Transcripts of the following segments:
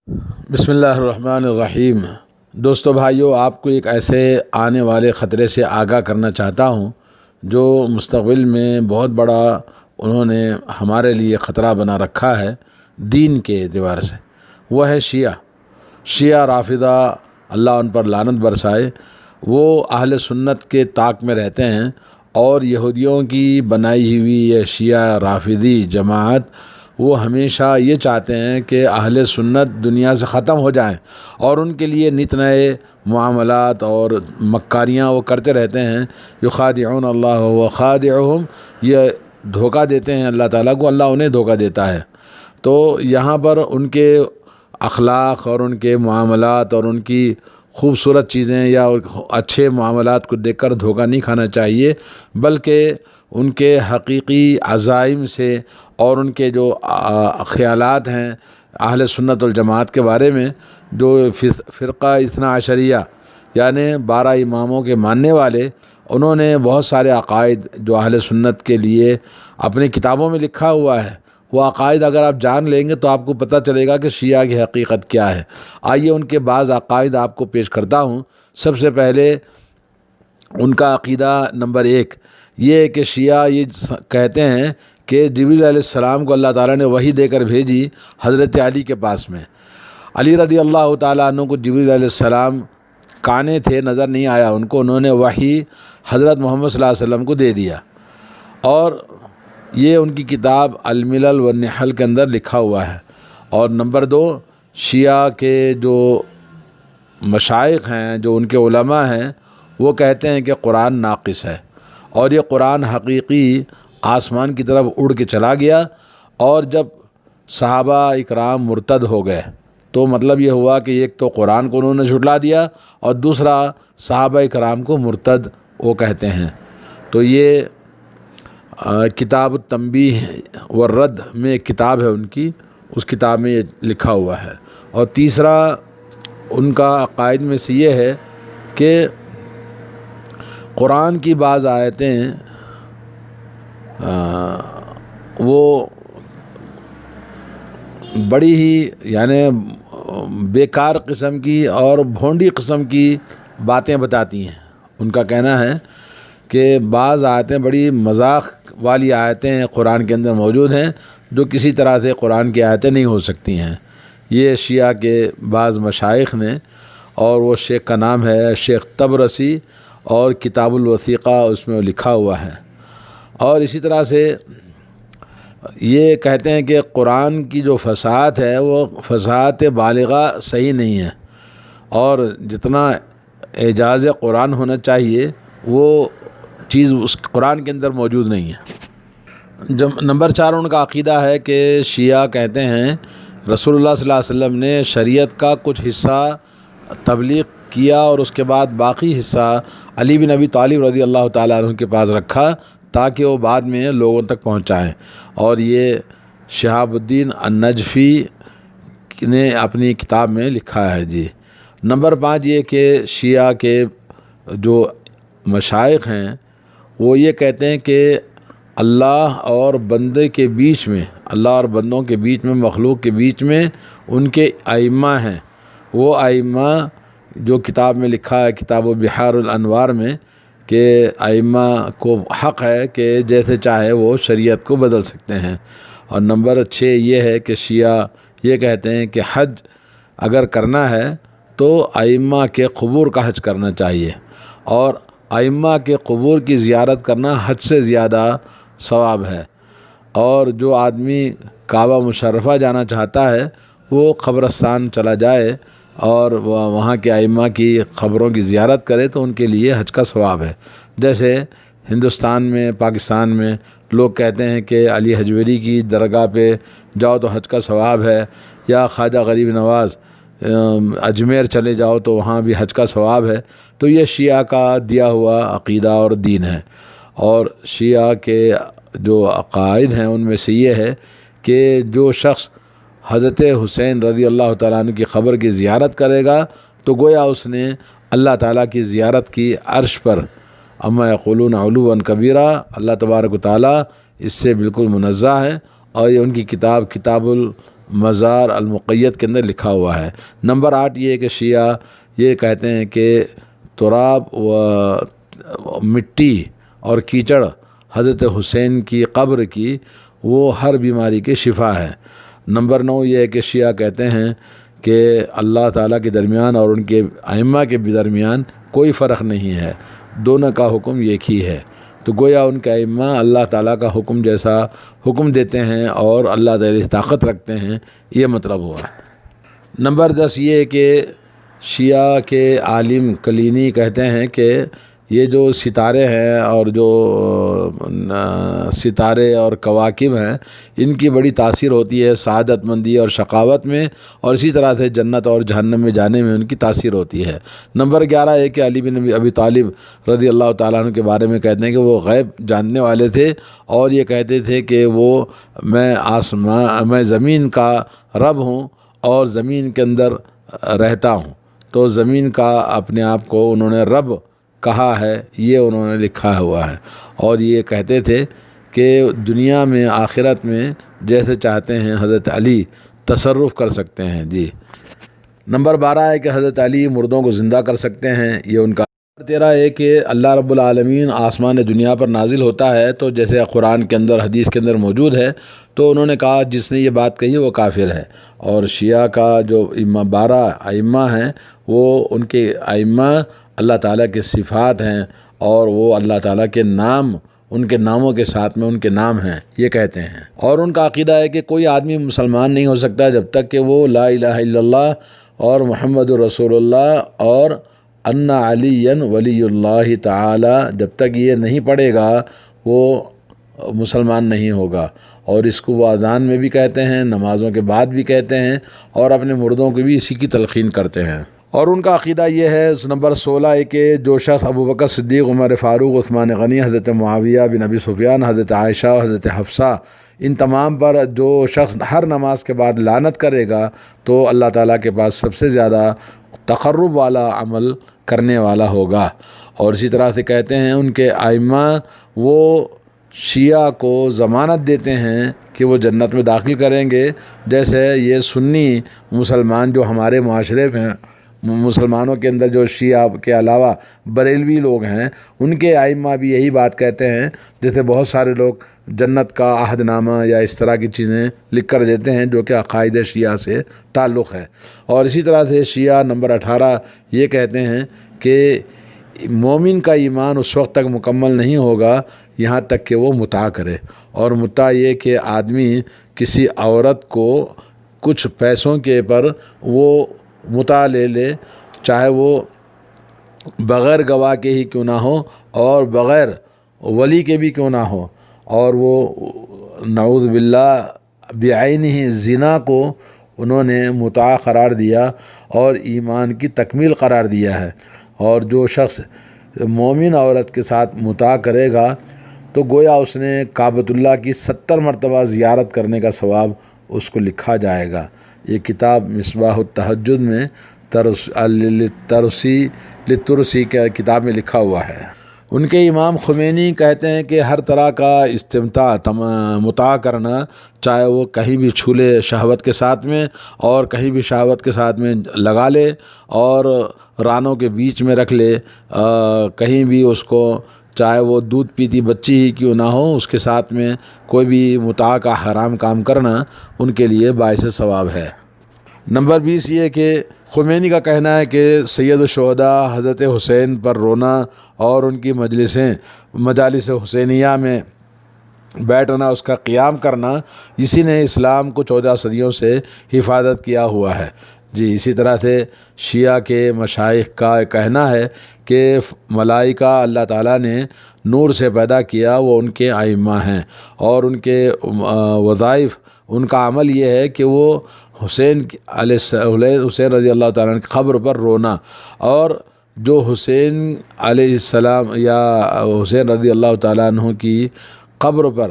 بسم اللہ الرحمن الرحیم۔ دوستو بھائیو، آپ کو ایک ایسے آنے والے خطرے سے آگاہ کرنا چاہتا ہوں جو مستقبل میں بہت بڑا انہوں نے ہمارے لیے خطرہ بنا رکھا ہے دین کے اعتبار سے۔ وہ ہے شیعہ رافضہ، اللہ ان پر لعنت برسائے۔ وہ اہل سنت کے طاق میں رہتے ہیں اور یہودیوں کی بنائی ہوئی یہ شیعہ رافضی جماعت وہ ہمیشہ یہ چاہتے ہیں کہ اہل سنت دنیا سے ختم ہو جائیں، اور ان کے لیے نت نئے معاملات اور مکاریاں وہ کرتے رہتے ہیں۔ یخادعون اللہ وخادعهم، یہ دھوکہ دیتے ہیں اللہ تعالیٰ کو، اللہ انہیں دھوکہ دیتا ہے۔ تو یہاں پر ان کے اخلاق اور ان کے معاملات اور ان کی خوبصورت چیزیں یا اچھے معاملات کو دیکھ کر دھوکہ نہیں کھانا چاہیے، بلکہ ان کے حقیقی عزائم سے اور ان کے جو خیالات ہیں اہل سنت والجماعت کے بارے میں، جو فرقہ اثنا عشریہ یعنی 12 اماموں کے ماننے والے، انہوں نے بہت سارے عقائد جو اہل سنت کے لیے اپنی کتابوں میں لکھا ہوا ہے، وہ عقائد اگر آپ جان لیں گے تو آپ کو پتہ چلے گا کہ شیعہ کی حقیقت کیا ہے۔ آئیے ان کے بعض عقائد آپ کو پیش کرتا ہوں۔ سب سے پہلے ان کا عقیدہ نمبر 1 یہ ہے کہ شیعہ یہ کہتے ہیں کہ جبریل علیہ السلام کو اللہ تعالیٰ نے وحی دے کر بھیجی حضرت علی کے پاس میں۔ علی رضی اللہ تعالیٰ عنہ کو جبریل علیہ السلام کانے تھے، نظر نہیں آیا ان کو، انہوں نے وحی حضرت محمد صلی اللہ علیہ وسلم کو دے دیا، اور یہ ان کی کتاب الملل والنحل کے اندر لکھا ہوا ہے۔ اور نمبر 2، شیعہ کے جو مشائخ ہیں، جو ان کے علماء ہیں، وہ کہتے ہیں کہ قرآن ناقص ہے، اور یہ قرآن حقیقی آسمان کی طرف اڑ کے چلا گیا، اور جب صحابہ اکرام مرتد ہو گئے تو مطلب یہ ہوا کہ ایک تو قرآن کو انہوں نے جھٹلا دیا، اور دوسرا صحابہ اکرام کو مرتد وہ کہتے ہیں۔ تو یہ کتاب التنبیہ والرد میں ایک کتاب ہے ان کی، اس کتاب میں یہ لکھا ہوا ہے۔ اور تیسرا ان کا عقائد میں سے یہ ہے کہ قرآن کی بعض آیتیں وہ بڑی ہی یعنی بیکار قسم کی اور بھونڈی قسم کی باتیں بتاتی ہیں۔ ان کا کہنا ہے کہ بعض آیتیں بڑی مذاق والی آیتیں قرآن کے اندر موجود ہیں جو کسی طرح سے قرآن کی آیتیں نہیں ہو سکتی ہیں۔ یہ شیعہ کے بعض مشائخ نے، اور وہ شیخ کا نام ہے شیخ طبرسی، اور کتاب الوثیقہ اس میں لکھا ہوا ہے۔ اور اسی طرح سے یہ کہتے ہیں کہ قرآن کی جو فصاحت ہے وہ فصاحت بالغہ صحیح نہیں ہے، اور جتنا اعجاز قرآن ہونا چاہیے وہ چیز اس قرآن کے اندر موجود نہیں ہے۔ نمبر 4 ان کا عقیدہ ہے کہ شیعہ کہتے ہیں رسول اللہ صلی اللہ علیہ وسلم نے شریعت کا کچھ حصہ تبلیغ کیا، اور اس کے بعد باقی حصہ علی بن ابی طالب رضی اللہ تعالیٰ عنہ کے پاس رکھا تاکہ وہ بعد میں لوگوں تک پہنچائیں۔ اور یہ شہاب الدین النجفی نے اپنی کتاب میں لکھا ہے جی۔ نمبر 5 یہ کہ شیعہ کے جو مشائخ ہیں وہ یہ کہتے ہیں کہ اللہ اور بندے کے بیچ میں، اللہ اور بندوں کے بیچ میں، مخلوق کے بیچ میں ان کے ائمہ ہیں۔ وہ ائمہ جو کتاب میں لکھا ہے کتاب بحار الانوار میں، کہ ائمہ کو حق ہے کہ جیسے چاہے وہ شریعت کو بدل سکتے ہیں۔ اور نمبر 6 یہ ہے کہ شیعہ یہ کہتے ہیں کہ حج اگر کرنا ہے تو ائمہ کے قبور کا حج کرنا چاہیے، اور ائمہ کے قبور کی زیارت کرنا حج سے زیادہ ثواب ہے۔ اور جو آدمی کعبہ مشرفہ جانا چاہتا ہے وہ قبرستان چلا جائے اور وہاں کے ائمہ کی قبروں کی زیارت کرے تو ان کے لیے حج کا ثواب ہے۔ جیسے ہندوستان میں، پاکستان میں لوگ کہتے ہیں کہ علی حجویری کی درگاہ پہ جاؤ تو حج کا ثواب ہے، یا خواجہ غریب نواز اجمیر چلے جاؤ تو وہاں بھی حج کا ثواب ہے۔ تو یہ شیعہ کا دیا ہوا عقیدہ اور دین ہے۔ اور شیعہ کے جو عقائد ہیں ان میں سے یہ ہے کہ جو شخص حضرت حسین رضی اللہ تعالیٰ عنہ کی قبر کی زیارت کرے گا تو گویا اس نے اللہ تعالیٰ کی زیارت کی، عرش پر اما یقولون علوا کبیرہ، اللہ تبارک و تعالیٰ اس سے بالکل منزہ ہے۔ اور یہ ان کی کتاب مزار المقید کے اندر لکھا ہوا ہے۔ نمبر 8 یہ ہے کہ شیعہ یہ کہتے ہیں کہ تراب و مٹی اور کیچڑ حضرت حسین کی قبر کی وہ ہر بیماری کی شفا ہے۔ نمبر 9 یہ ہے کہ شیعہ کہتے ہیں کہ اللہ تعالیٰ کے درمیان اور ان کے ائمہ کے درمیان کوئی فرق نہیں ہے، دونوں کا حکم ایک ہی ہے۔ تو گویا ان کے ائمہ اللہ تعالیٰ کا حکم جیسا حکم دیتے ہیں اور اللہ تعالیٰ اس طاقت رکھتے ہیں، یہ مطلب ہوا۔ نمبر 10 یہ ہے کہ شیعہ کے عالم کلینی کہتے ہیں کہ یہ جو ستارے ہیں اور جو ستارے اور کواکب ہیں، ان کی بڑی تاثیر ہوتی ہے سعادت مندی اور شقاوت میں، اور اسی طرح سے جنت اور جہنم میں جانے میں ان کی تاثیر ہوتی ہے۔ نمبر 11 ہے کہ علی بن ابی طالب رضی اللہ تعالیٰ عنہ کے بارے میں کہتے ہیں کہ وہ غیب جاننے والے تھے، اور یہ کہتے تھے کہ میں زمین کا رب ہوں اور زمین کے اندر رہتا ہوں۔ تو زمین کا اپنے آپ کو انہوں نے رب کہا ہے، یہ انہوں نے لکھا ہوا ہے، اور یہ کہتے تھے کہ دنیا میں آخرت میں جیسے چاہتے ہیں حضرت علی تصرف کر سکتے ہیں۔ جی نمبر 12 ہے کہ حضرت علی مردوں کو زندہ کر سکتے ہیں، یہ ان کا۔ نمبر 13 ہے کہ اللہ رب العالمین آسمان دنیا پر نازل ہوتا ہے تو جیسے قرآن کے اندر حدیث کے اندر موجود ہے، تو انہوں نے کہا جس نے یہ بات کہی وہ کافر ہے۔ اور شیعہ کا جو 12 ائمہ ہیں، وہ ان کے ائمہ اللہ تعالیٰ کے صفات ہیں، اور وہ اللہ تعالیٰ کے نام، ان کے ناموں کے ساتھ میں ان کے نام ہیں، یہ کہتے ہیں۔ اور ان کا عقیدہ ہے کہ کوئی آدمی مسلمان نہیں ہو سکتا جب تک کہ وہ لا الہ الا اللہ اور محمد رسول اللہ اور ان علی ولی اللہ تعالی جب تک یہ نہیں پڑھے گا وہ مسلمان نہیں ہوگا۔ اور اس کو وہ اذان میں بھی کہتے ہیں، نمازوں کے بعد بھی کہتے ہیں، اور اپنے مردوں کو بھی اسی کی تلقین کرتے ہیں۔ اور ان کا عقیدہ یہ ہے نمبر 16 ہے کہ جو شخص ابوبکر صدیق، عمر فاروق، عثمان غنی، حضرت معاویہ بن ابی سفیان، حضرت عائشہ اور حضرت حفصہ، ان تمام پر جو شخص ہر نماز کے بعد لعنت کرے گا تو اللہ تعالیٰ کے پاس سب سے زیادہ تقرب والا عمل کرنے والا ہوگا۔ اور اسی طرح سے کہتے ہیں ان کے ائمہ وہ شیعہ کو ضمانت دیتے ہیں کہ وہ جنت میں داخل کریں گے، جیسے یہ سنی مسلمان جو ہمارے معاشرے میں مسلمانوں کے اندر جو شیعہ کے علاوہ بریلوی لوگ ہیں، ان کے ائمہ بھی یہی بات کہتے ہیں، جیسے بہت سارے لوگ جنت کا عہد نامہ یا اس طرح کی چیزیں لکھ کر دیتے ہیں جو کہ عقائد شیعہ سے تعلق ہے۔ اور اسی طرح سے شیعہ نمبر 18 یہ کہتے ہیں کہ مومن کا ایمان اس وقت تک مکمل نہیں ہوگا یہاں تک کہ وہ مطاع کرے، اور مطاع یہ کہ آدمی کسی عورت کو کچھ پیسوں کے پر وہ مطاع لے لے، چاہے وہ بغیر گواہ کے ہی کیوں نہ ہو اور بغیر ولی کے بھی کیوں نہ ہو، اور وہ نعوذ باللہ بعینہ زنا کو انہوں نے مطاع قرار دیا اور ایمان کی تکمیل قرار دیا ہے۔ اور جو شخص مومن عورت کے ساتھ مطاع کرے گا تو گویا اس نے کعبۃ اللہ کی 70 مرتبہ زیارت کرنے کا ثواب اس کو لکھا جائے گا۔ یہ کتاب مصباح التہجد میں للترسی کے کتاب میں لکھا ہوا ہے۔ ان کے امام خمینی کہتے ہیں کہ ہر طرح کا استمتاع مطاع کرنا، چاہے وہ کہیں بھی چھو لے شہوت کے ساتھ میں اور کہیں بھی شہوت کے ساتھ میں لگا لے اور رانوں کے بیچ میں رکھ لے، کہیں بھی اس کو، چاہے وہ دودھ پیتی بچی ہی کیوں نہ ہو، اس کے ساتھ میں کوئی بھی مطاع کا حرام کام کرنا ان کے لیے باعث ثواب ہے۔ نمبر 20 یہ کہ خمینی کا کہنا ہے کہ سید الشہداء حضرت حسین پر رونا اور ان کی مجالس حسینیہ میں بیٹھنا، اس کا قیام کرنا، اسی نے اسلام کو 14 صدیوں سے حفاظت کیا ہوا ہے۔ جی اسی طرح سے شیعہ کے مشائخ کا کہنا ہے کہ ملائکہ اللہ تعالیٰ نے نور سے پیدا کیا، وہ ان کے ائمہ ہیں، اور ان کے وظائف، ان کا عمل یہ ہے کہ وہ حسین رضی اللہ تعالیٰ عنہ کی قبر پر رونا، اور جو حسین علیہ السلام یا حسین رضی اللہ تعالیٰ عنہ کی قبر پر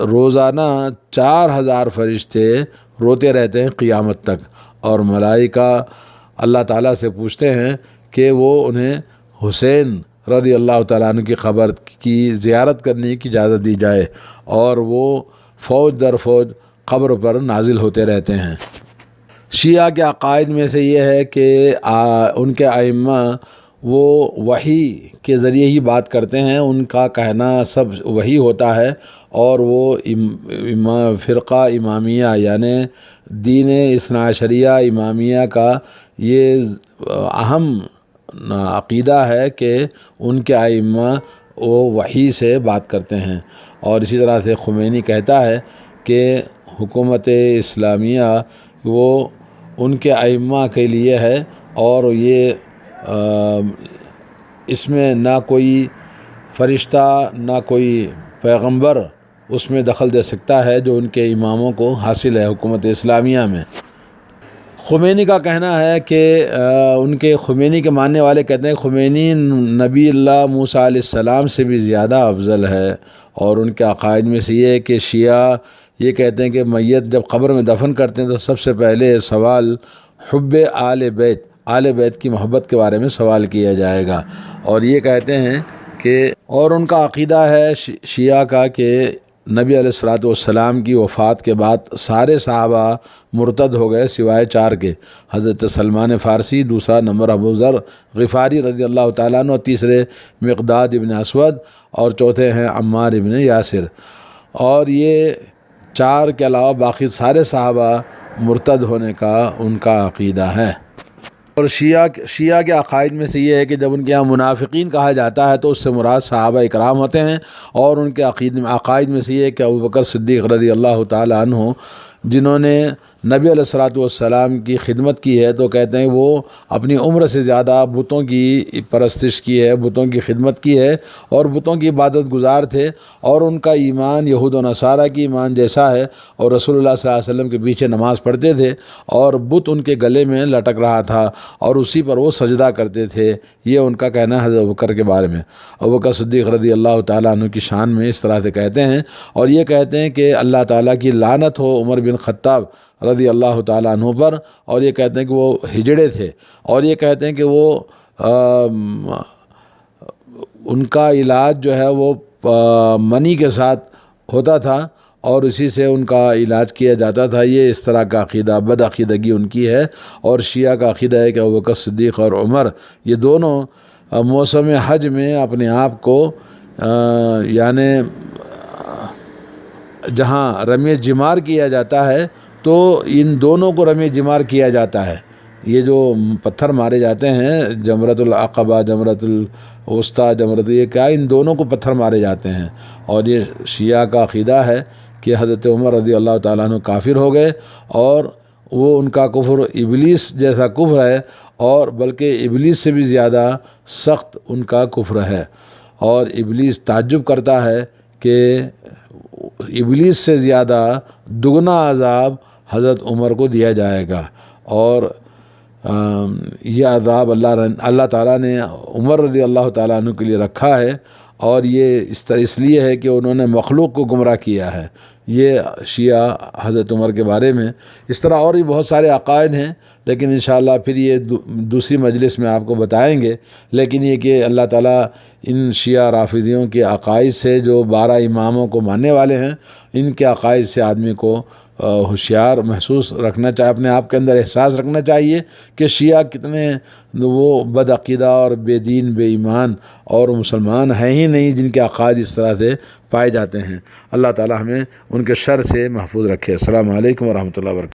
روزانہ 4000 فرشتے روتے رہتے ہیں قیامت تک، اور ملائکہ اللہ تعالیٰ سے پوچھتے ہیں کہ وہ انہیں حسین رضی اللہ تعالیٰ عنہ کی قبر کی زیارت کرنے کی اجازت دی جائے، اور وہ فوج در فوج قبر پر نازل ہوتے رہتے ہیں۔ شیعہ کے عقائد میں سے یہ ہے کہ ان کے ائمہ وہ وحی کے ذریعے ہی بات کرتے ہیں، ان کا کہنا سب وحی ہوتا ہے، اور وہ فرقہ امامیہ یعنی دین اثنا عشریہ امامیہ کا یہ اہم عقیدہ ہے کہ ان کے ائمہ وہ وحی سے بات کرتے ہیں۔ اور اسی طرح سے خمینی کہتا ہے کہ حکومت اسلامیہ وہ ان کے ائمہ کے لیے ہے، اور یہ اس میں نہ کوئی فرشتہ نہ کوئی پیغمبر اس میں دخل دے سکتا ہے جو ان کے اماموں کو حاصل ہے حکومت اسلامیہ میں۔ خمینی کا کہنا ہے کہ خمینی کے ماننے والے کہتے ہیں خمینی نبی اللہ موسیٰ علیہ السلام سے بھی زیادہ افضل ہے، اور ان کے عقائد میں سے یہ ہے کہ شیعہ یہ کہتے ہیں کہ میت جب قبر میں دفن کرتے ہیں تو سب سے پہلے سوال حب آل بیت کی محبت کے بارے میں سوال کیا جائے گا، اور یہ کہتے ہیں کہ اور ان کا عقیدہ ہے شیعہ کا کہ نبی علیہ الصلوۃ والسلام کی وفات کے بعد سارے صحابہ مرتد ہو گئے سوائے 4 کے، حضرت سلمان فارسی، دوسرا نمبر ابو ذر غفاری رضی اللہ تعالیٰ عنہ، تیسرے مقداد ابن اسود، اور چوتھے ہیں عمار ابن یاسر، اور یہ 4 کے علاوہ باقی سارے صحابہ مرتد ہونے کا ان کا عقیدہ ہے۔ اور شیعہ کے عقائد میں سے یہ ہے کہ جب ان کے یہاں منافقین کہا جاتا ہے تو اس سے مراد صحابہ اکرام ہوتے ہیں، اور ان کے عقائد میں سے یہ ہے کہ ابوبکر صدیق رضی اللہ تعالی عنہ جنہوں نے نبی علیہ الصلوۃ والسلام کی خدمت کی ہے، تو کہتے ہیں وہ اپنی عمر سے زیادہ بتوں کی پرستش کی ہے، بتوں کی خدمت کی ہے، اور بتوں کی عبادت گزار تھے، اور ان کا ایمان یہود و نصارہ کی ایمان جیسا ہے، اور رسول اللہ صلی اللہ علیہ وسلم کے پیچھے نماز پڑھتے تھے، اور بت ان کے گلے میں لٹک رہا تھا اور اسی پر وہ سجدہ کرتے تھے۔ یہ ان کا کہنا ہے حضرت ابوبکر کے بارے میں۔ ابوبکر صدیق رضی اللہ تعالیٰ عنہ کی شان میں اس طرح سے کہتے ہیں، اور یہ کہتے ہیں کہ اللہ تعالیٰ کی لعنت ہو عمر بن خطاب رضی اللہ تعالیٰ عنہ پر، اور یہ کہتے ہیں کہ وہ ہجڑے تھے، اور یہ کہتے ہیں کہ وہ ان کا علاج جو ہے وہ منی کے ساتھ ہوتا تھا، اور اسی سے ان کا علاج کیا جاتا تھا۔ یہ اس طرح کا عقیدہ بد عقیدگی ان کی ہے۔ اور شیعہ کا عقیدہ ہے کہ ابوبکر صدیق اور عمر یہ دونوں موسم حج میں اپنے آپ کو یعنی جہاں رمی جمار کیا جاتا ہے تو ان دونوں کو رمی جمار کیا جاتا ہے۔ یہ جو پتھر مارے جاتے ہیں جمرۃ العقبہ، جمرۃ الوسطیٰ، یہ کیا ان دونوں کو پتھر مارے جاتے ہیں۔ اور یہ شیعہ کا عقیدہ ہے کہ حضرت عمر رضی اللہ تعالیٰ عنہ کافر ہو گئے، اور وہ ان کا کفر ابلیس جیسا کفر ہے، اور بلکہ ابلیس سے بھی زیادہ سخت ان کا کفر ہے۔ اور ابلیس تعجب کرتا ہے کہ ابلیس سے زیادہ دگنا عذاب حضرت عمر کو دیا جائے گا، اور یہ عذاب اللہ تعالیٰ نے عمر رضی اللہ تعالیٰ عنہ کے لیے رکھا ہے، اور یہ اس لیے ہے کہ انہوں نے مخلوق کو گمراہ کیا ہے۔ یہ شیعہ حضرت عمر کے بارے میں۔ اس طرح اور بھی بہت سارے عقائد ہیں، لیکن انشاءاللہ پھر یہ دوسری مجلس میں آپ کو بتائیں گے۔ لیکن یہ کہ اللہ تعالیٰ ان شیعہ رافضیوں کے عقائد سے، جو 12 اماموں کو ماننے والے ہیں، ان کے عقائد سے آدمی کو ہوشیار محسوس رکھنا چاہیے، اپنے آپ کے اندر احساس رکھنا چاہیے کہ شیعہ کتنے وہ بد عقیدہ اور بے دین بے ایمان اور مسلمان ہیں ہی نہیں جن کے عقائد اس طرح سے پائے جاتے ہیں۔ اللہ تعالیٰ ہمیں ان کے شر سے محفوظ رکھے۔ السلام علیکم ورحمۃ اللہ وبرکاتہ۔